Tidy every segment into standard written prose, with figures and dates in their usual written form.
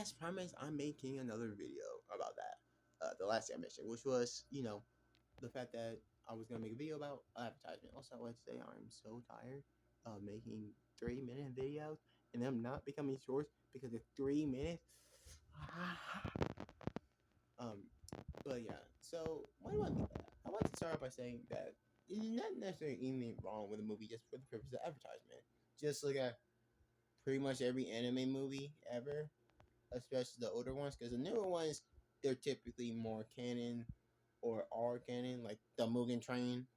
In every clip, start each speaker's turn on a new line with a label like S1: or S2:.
S1: as promised, I'm making another video about that. The last thing I mentioned, which was, the fact that I was gonna make a video about advertisement. Also, I want to say I'm so tired of making 3-minute videos and them not becoming shorts because it's 3 minutes. um, but yeah. So why do I think that? I want to start off by saying that it's not necessarily anything wrong with a movie just for the purpose of advertisement. Just look at pretty much every anime movie ever, especially the older ones, because the newer ones they're typically more canon or are canon, like the Mugen Train.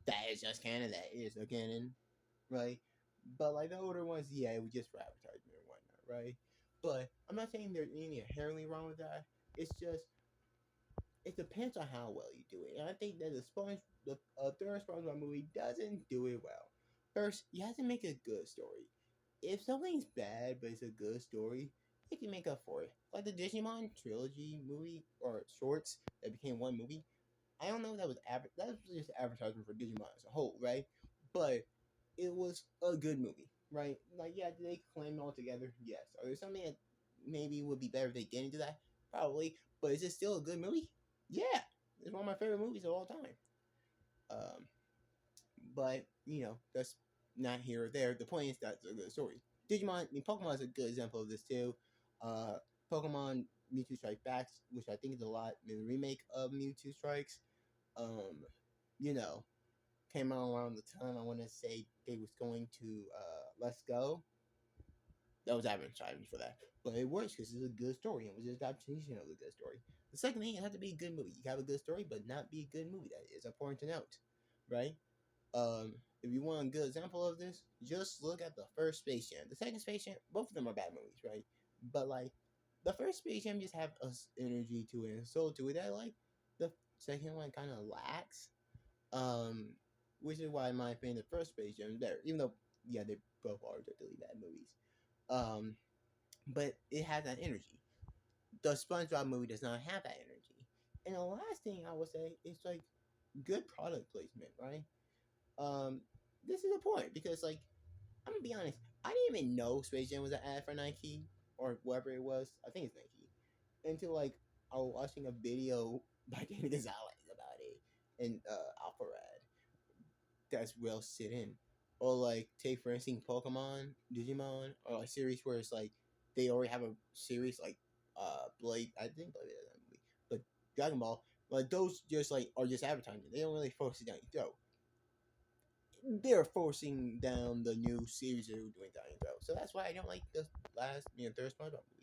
S1: That is just canon. That is a canon, right? But like the older ones, yeah, it was just for advertisement and whatnot, right? But I'm not saying there's anything inherently wrong with that. It's just it depends on how well you do it. And I think that the third SpongeBob movie doesn't do it well. First, you have to make a good story. If something's bad but it's a good story, you can make up for it. Like the Digimon trilogy movie or shorts that became one movie. I don't know if that was that was just advertisement for Digimon as a whole, right? But it was a good movie, right? Like, yeah, did they claim it all together? Yes. Are there something that maybe would be better if they didn't do that? Probably. But is it still a good movie? Yeah. It's one of my favorite movies of all time. Um, but, that's not here or there. The point is that's a good story. Pokemon is a good example of this too. Uh, Pokemon Mewtwo Strike Back, which I think is a lot in the remake of Mewtwo Strikes. Um, you know, came out around the time I want to say they was going to Let's Go. That was advertising for that, but it works because it's a good story. It was just adaptation of a good story. The second thing, it had to be a good movie. You can have a good story, but not be a good movie. That is important to note, right? If you want a good example of this, just look at the first Space Jam. The second Space Jam, both of them are bad movies, right? But like the first Space Jam just have a energy to it and soul to it that like the second one kind of lacks. Um, which is why, in my opinion, the first Space Jam is better. Even though, yeah, they both are totally bad movies. Um, but it has that energy. The SpongeBob movie does not have that energy. And the last thing I would say is like good product placement, right? Um, this is the point because like I'm gonna be honest, I didn't even know Space Jam was an ad for Nike or whoever it was. I think it's Nike. Until like I was watching a video by Danny Gonzalez about it and Alpharad. That's well sit in. Or like take for instance Pokemon, Digimon, or like series where it's like they already have a series like Blade. I think Blade is that movie, but Dragon Ball. Like those just like are just advertising. They don't really force it down your throat. They're forcing down the new series they're doing down your throat. So that's why I don't like the third SpongeBob movie.